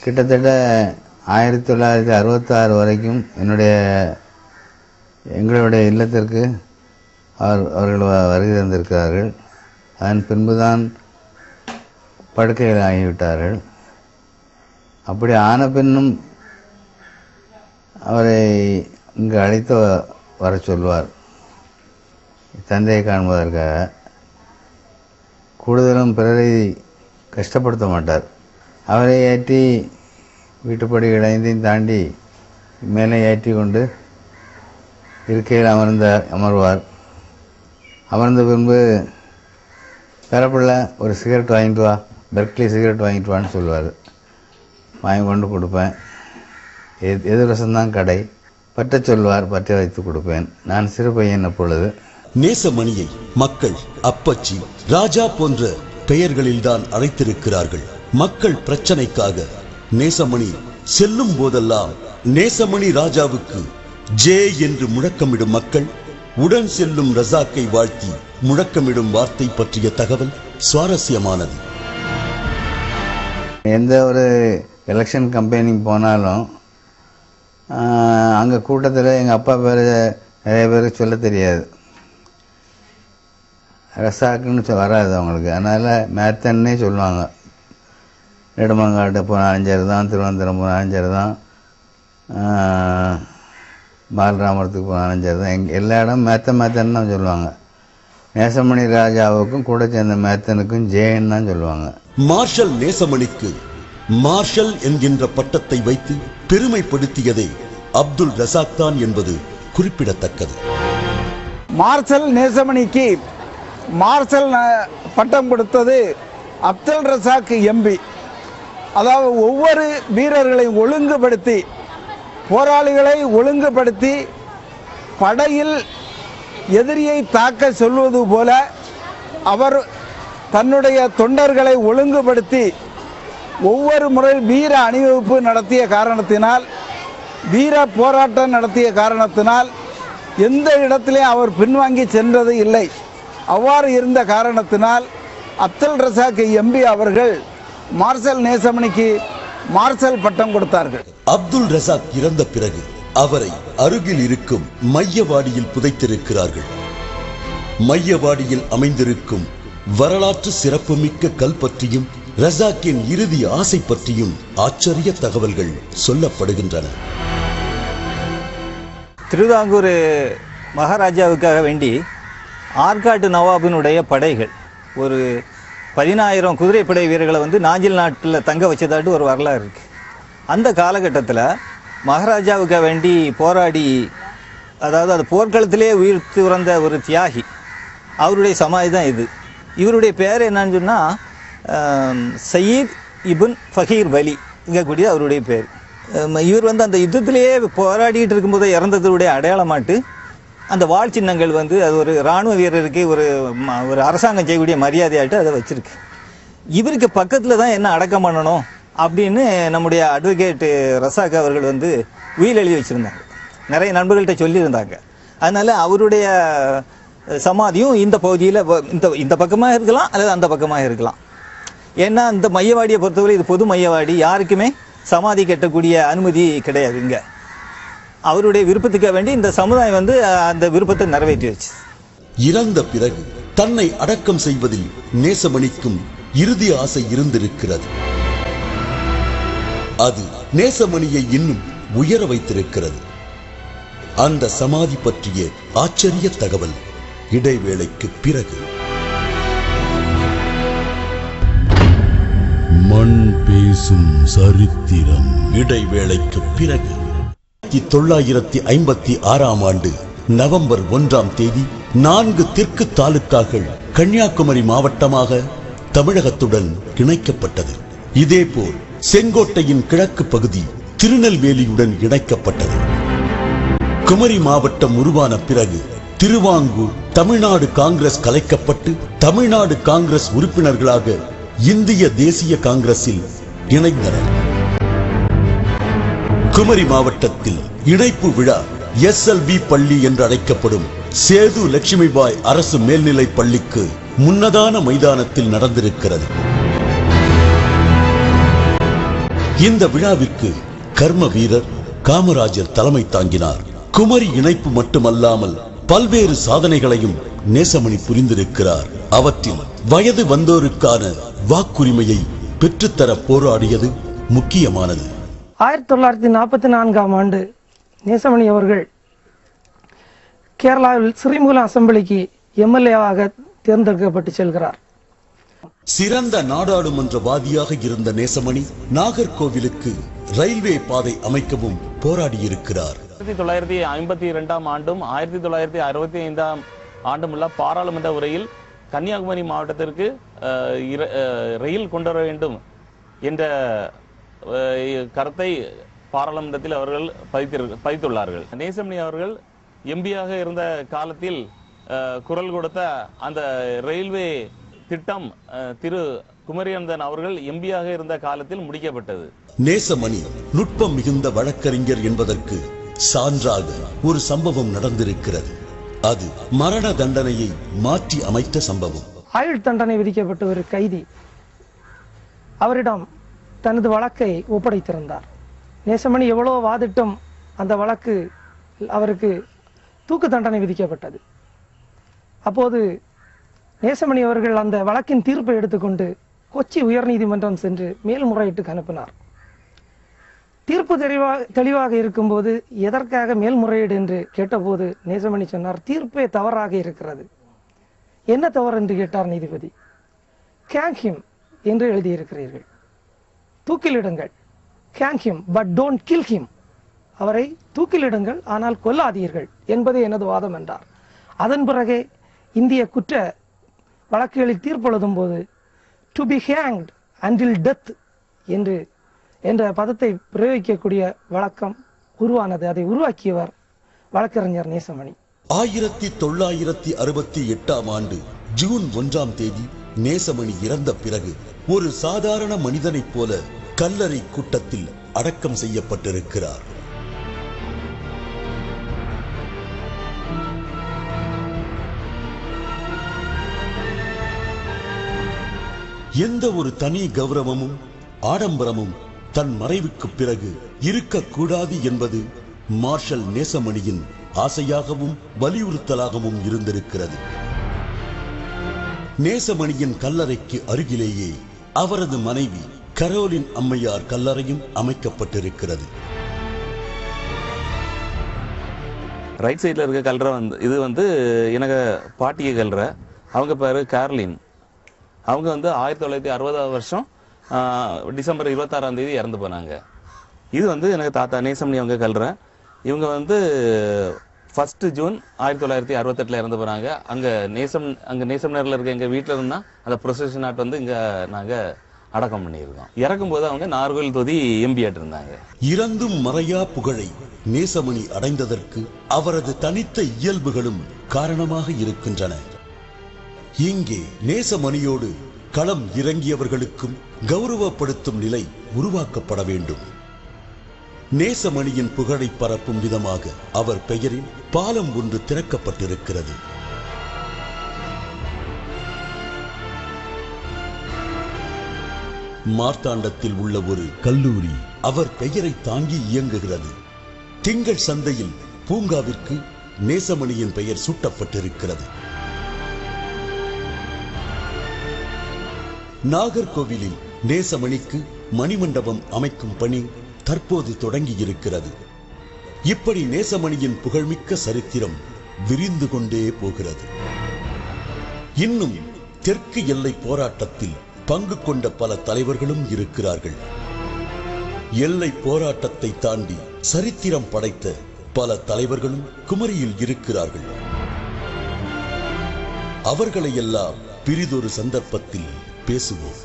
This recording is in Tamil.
கிட்டத்தட்ட 1966 வரைக்கும் எங்களுடைய இல்லத்திற்கு அவர்கள் வருகை தந்திருக்கிறார்கள். அதன் பின்புதான் படுக்கையில் ஆகிவிட்டார்கள். அப்படி ஆன பின்னும் அவரை இங்கு அழைத்து வர சொல்வார் தந்தையை காண்பதற்காக. கூடுதலும் பிறரை கஷ்டப்படுத்த மாட்டார். அவரை ஏற்றி வீட்டுப்படி இடைந்தையும் தாண்டி மேலே ஏற்றி கொண்டு இருக்கையில் அமர்வார். அமர்ந்த பின்பு பெறப்பிள்ள ஒரு சிகரெட் வாங்கிட்டு வா, பெர்க்லி சிகரெட் வாங்கிட்டு வான்னு சொல்லுவார். வாங்கி கொண்டு கொடுப்பேன். எதிர்வசம்தான் கடை. பற்ற சொல்வார், பற்ற வைத்து கொடுப்பேன். நான் சிறு பையன் அப்பொழுது. நேசமணியை மக்கள் அப்பச்சி, ராஜா போன்ற பெயர்களில்தான் அழைத்திருக்கிறார்கள். மக்கள் பிரச்சனைக்காக நேசமணி செல்லும் போதெல்லாம் நேசமணி ராஜாவுக்கு ஜே என்று முழக்கமிடும் மக்கள் உடன் செல்லும் ரசாக்கை வாழ்த்தி முழக்கமிடும் வார்த்தை பற்றிய தகவல் சுவாரஸ்யமானது. எந்த ஒரு எலெக்ஷன் கம்பெனிக்கு போனாலும் அங்கே கூட்டத்தில் எங்கள் அப்பா பேர் நிறைய பேருக்கு சொல்ல தெரியாது. ரசாக்குன்னு வராது அவங்களுக்கு. அதனால் மேத்தன்னே சொல்லுவாங்க. நெடுமங்காட்டு போனால் அஞ்சரை தான், திருவனந்தபுரம் போனால் அஞ்சரை தான், பாலராமரத்துக்கு போனால் அஞ்சரை தான். எல்லா இடம் மேத்தன்னு தான் சொல்லுவாங்க. நேசமணி ராஜாவுக்கும் கூட சேர்ந்த மேத்தனுக்கும் ஜேன்னு தான் சொல்லுவாங்க. மார்ஷல் நேசமணிக்கு மார்ஷல் என்கின்ற பட்டத்தை வைத்து பெருமைப்படுத்தியதே அப்துல் ரசாக் தான் என்பது குறிப்பிடத்தக்கது. மார்ஷல் நேசமணிக்கு மார்ஷல் பட்டம் கொடுத்தது அப்துல் ரசாக் எம்பி. அதாவது ஒவ்வொரு வீரர்களையும் ஒழுங்குபடுத்தி, போராளிகளை ஒழுங்குபடுத்தி படையில் எதிரியை தாக்க சொல்வது போல அவர் தன்னுடைய தொண்டர்களை ஒழுங்குபடுத்தி ஒவ்வொரு முறை வீர அணிவகுப்பு நடத்திய காரணத்தினால், வீர போராட்டம் நடத்திய காரணத்தினால் எந்த இடத்திலே அவர் பின்வாங்கி சென்றது இல்லை. அவ்வாறு இருந்த காரணத்தினால் அப்துல் ரசாக் எம்பி அவர்கள் மார்ஷல் நேசமணிக்கு மார்ஷல் பட்டம் கொடுத்தார்கள். அப்துல் ரசாக் இறந்த பிறகு அவரை அருகில் இருக்கும் மையவாடியில் புதைத்திருக்கிறார்கள். மையவாடியில் அமைந்திருக்கும் வரலாற்று சிறப்புமிக்க கல் பற்றியும் ரசாக்கின் இறுதி ஆசை பற்றியும் ஆச்சரிய தகவல்கள் சொல்லப்படுகின்றன. திருவிதாங்கூர் மகாராஜாவுக்காக வேண்டி ஆற்காட்டு நவாபினுடைய படைகள் ஒரு 10,000 குதிரைப்படை வீரர்களை நாஞ்சில் நாட்டில் தங்க வச்சதாட்டு ஒரு வரலாறு இருக்குது. அந்த காலகட்டத்தில் மகாராஜாவுக்காக வேண்டி போராடி, அதாவது அது போர்க்களத்திலே உயிர் துறந்த ஒரு தியாகி, அவருடைய சமாதி தான் இது. இவருடைய பேர் என்னன்னு சொன்னால் சயீத் இபுன் ஃபகீர் வலி இங்கக்கூடிய அவருடைய பேர். இவர் அந்த யுத்தத்திலேயே போராடிட்டு இருக்கும்போது இறந்ததுடைய அடையாளமாட்டு அந்த வாழ் சின்னங்கள் அது ஒரு இராணுவ வீரருக்கு ஒரு அரசாங்கம் செய்யக்கூடிய மரியாதையாட்டு அதை வச்சிருக்கு. இவருக்கு பக்கத்தில் தான் என்ன அடக்கம் பண்ணணும் அப்படின்னு நம்முடைய அட்வொகேட் ரசாக் அவர்கள் உயில் எழுதி வச்சுருந்தாங்க. நிறைய நண்பர்கள்ட்ட சொல்லியிருந்தாங்க. அதனால் அவருடைய சமாதியும் இந்த பகுதியில் இந்த பக்கமாக இருக்கலாம் அல்லது அந்த பக்கமாக இருக்கலாம். ஏன்னா இந்த மையவாடியை பொறுத்தவரை இது பொது மையவாடி, யாருக்குமே சமாதி கட்டக்கூடிய அனுமதி கிடையாது. இங்கே அவருடைய விருப்பத்துக்காக வேண்டி இந்த சமுதாயம் அந்த விருப்பத்தை நிறைவேற்றிடுச்சு. இறந்த பிறகு தன்னை அடக்கம் செய்வதில் நேசமணிக்கும் இறுதி ஆசை இருந்திருக்கிறது. அது நேசமணியை இன்னும் உயர வைத்திருக்கிறது. அந்த சமாதி பற்றிய ஆச்சரிய தகவல் இடைவேளைக்கு பிறகு. மண் பேசும் சரித்திரம். இடைவேளைக்கு பிறகு 1956ஆம் ஆண்டு நவம்பர் 1ஆம் தேதி 4 தெற்கு தாலுக்காக்கள் கன்னியாகுமரி மாவட்டமாக தமிழகத்துடன் இணைக்கப்பட்டது. இதேபோல் செங்கோட்டையின் கிழக்கு பகுதி திருநெல்வேலியுடன் இணைக்கப்பட்டது. குமரி மாவட்டம் உருவான பிறகு திருவாங்கூர் தமிழ்நாடு காங்கிரஸ் கலைக்கப்பட்டு தமிழ்நாடு காங்கிரஸ் உறுப்பினர்களாக இந்திய தேசிய காங்கிரஸில் இணைந்தனர். குமரி மாவட்டத்தில் இணைப்பு விழா SLV பள்ளி என்று அழைக்கப்படும் சேது லட்சுமிபாய் அரசு மேல்நிலை பள்ளிக்கு முன்னதான மைதானத்தில் நடந்திருக்கிறது. இந்த விழாவிற்கு கர்ம வீரர் காமராஜர் தலைமை தாங்கினார். குமரி இணைப்பு மட்டுமல்லாமல் பல்வேறு சாதனைகளையும் நேசமணி புரிந்திருக்கிறார். அவற்றில் வயது வந்தோருக்கான வாக்குரிமையை பெற்றுத்தர போராடியது முக்கியமானது. 1944ஆம் ஆண்டு நேசமணி அவர்கள் கேரளாவில் ஸ்ரீமுகலம் அசெம்பிளிக்கு எம்எல்ஏவாக தேர்ந்தெடுக்கப்பட்டு செல்கிறார். சிறந்த நாடாளுமன்றவாதியாக இருந்த நேசமணி நாகர்கோவிலுக்கு ரயில்வே பாதை அமைக்கவும் போராடியிருக்கிறார். 1952ஆம் ஆண்டும் 1965ஆம் ஆண்டும் உள்ள பாராளுமன்ற உரையில் கன்னியாகுமரி மாவட்டத்திற்கு ரயில் கொண்டு வர வேண்டும் என்ற கருத்தை பாராளுமன்றத்தில் அவர்கள் பதித்துள்ளார்கள். நேசமணி அவர்கள் எம்பியாக இருந்த காலத்தில் குரல் கொடுத்த அந்த ரயில்வே திட்டம் திரு குமரியந்தன் அவர்கள் எம்பியாக இருந்த காலத்தில் முடிக்கப்பட்டது. நேசமணி நுட்பம் மிகுந்த வழக்கறிஞர் என்பதற்கு சான்றாக ஒரு சம்பவம் நடந்திருக்கிறது. அது மரண தண்டனையை மாற்றி அமைத்த சம்பவம். ஆயுள் தண்டனை விதிக்கப்பட்ட ஒரு கைதி அவரிடம் தனது வழக்கை ஒப்படைத்திருந்தார். நேசமணி எவ்வளவு வாதிட்டும் அந்த வழக்கு அவருக்கு தூக்கு தண்டனை விதிக்கப்பட்டது. அப்போது நேசமணி அவர்கள் அந்த வழக்கின் தீர்ப்பை எடுத்துக்கொண்டு கொச்சி உயர்நீதிமன்றம் சென்று மேல்முறையீட்டுக்கு அனுப்பினார். தீர்ப்பு தெளிவாக இருக்கும்போது எதற்காக மேல்முறையீடு என்று கேட்டபோது நேசமணி சொன்னார், தீர்ப்பே தவறாக இருக்கிறது. என்ன தவறு என்று கேட்டார் நீதிபதி. கேங் ஹிம் என்று எழுதியிருக்கிறீர்கள், தூக்கிலிடுங்கள். கேங் him but don't kill him, அவரை தூக்கிலிடுங்கள் ஆனால் கொல்லாதீர்கள் என்பதே எனது வாதம் என்றார். அதன் பிறகே இந்திய குற்ற வழக்குகளில் தீர்ப்பெழுதும் போது டு பி ஹேங்க்ட் அண்டில் டெத் என்ற பதத்தை பிரயோகிக்கக்கூடிய வழக்கம் உருவானது. அதை உருவாக்கியவர் வழக்கறிஞர் நேசமணி. 1968ஆம் ஆண்டு ஜூன் 1ஆம் தேதி நேசமணி இறந்த பிறகு ஒரு சாதாரண மனிதனைப் போல கல்லறை கூட்டத்தில் அடக்கம் செய்யப்பட்டிருக்கிறார். எந்த ஒரு தனி கௌரவமும் ஆடம்பரமும் தன் மறைவுக்கு பிறகு இருக்கக்கூடாது என்பது மார்ஷல் நேசமணியின் ஆசையாகவும் வலியுறுத்தலாகவும் இருந்திருக்கிறது. நேசமணியின் கல்லறைக்கு அருகிலேயே அவரது மனைவி கரோலின் அம்மையார் கல்லறையும் அமைக்கப்பட்டிருக்கிறது. ரைட் சைடில் இருக்க கல்லறை இது எனக்கு பாட்டிய கல்லறை. அவங்க பேர் கேர்லின். அவங்க 1960ஆம் வருஷம் டிசம்பர் 26ஆம் தேதி இறந்து போனாங்க. இது எனக்கு தாத்தா நேசமணி அவங்க கல்லறை. இவங்க 1 ஜூன் 1968 இறந்து போனாங்க. அங்கே நேசம்நகரில் இருக்க எங்கள் வீட்டில் இருந்தால் அந்த ப்ரொசஷன் ஆட் இங்கே நாங்கள் அடக்கம் பண்ணியிருக்கோம். இறக்கும்போது அவங்க நாகர்கோவில் தொகுதி எம்பியாட்டு இருந்தாங்க. இறந்தும் மறையா புகழை நேசமணி அடைந்ததற்கு அவரது தனித்த இயல்புகளும் காரணமாக இருக்கின்றன. இங்கே நேசமணியோடு களம் இறங்கியவர்களுக்கும் கௌரவப்படுத்தும் நிலை உருவாக்கப்பட வேண்டும். நேசமணியின் புகழை பரப்பும் விதமாக அவர் பெயரில் பாலம் ஒன்று திறக்கப்பட்டிருக்கிறது. மார்த்தாண்டத்தில் உள்ள ஒரு கல்லூரி அவர் பெயரை தாங்கி இயங்குகிறது. திங்கள் சந்தையில் பூங்காவிற்கு நேசமணியின் பெயர் சூட்டப்பட்டிருக்கிறது. நாகர்கோவிலில் நேசமணிக்கு மணிமண்டபம் அமைக்கும் பணி தற்போது தொடங்கி இருக்கிறது. இப்படி நேசமணியின் புகழ்மிக்க சரித்திரம் விரிந்து கொண்டே போகிறது. இன்னும் தெற்கு எல்லை போராட்டத்தில் பங்கு கொண்ட பல தலைவர்களும் இருக்கிறார்கள். எல்லை போராட்டத்தை தாண்டி சரித்திரம் படைத்த பல தலைவர்களும் குமரியில் இருக்கிறார்கள். அவர்களை எல்லாம் பிரிதொரு சந்தர்ப்பத்தில் பேசுவோம்.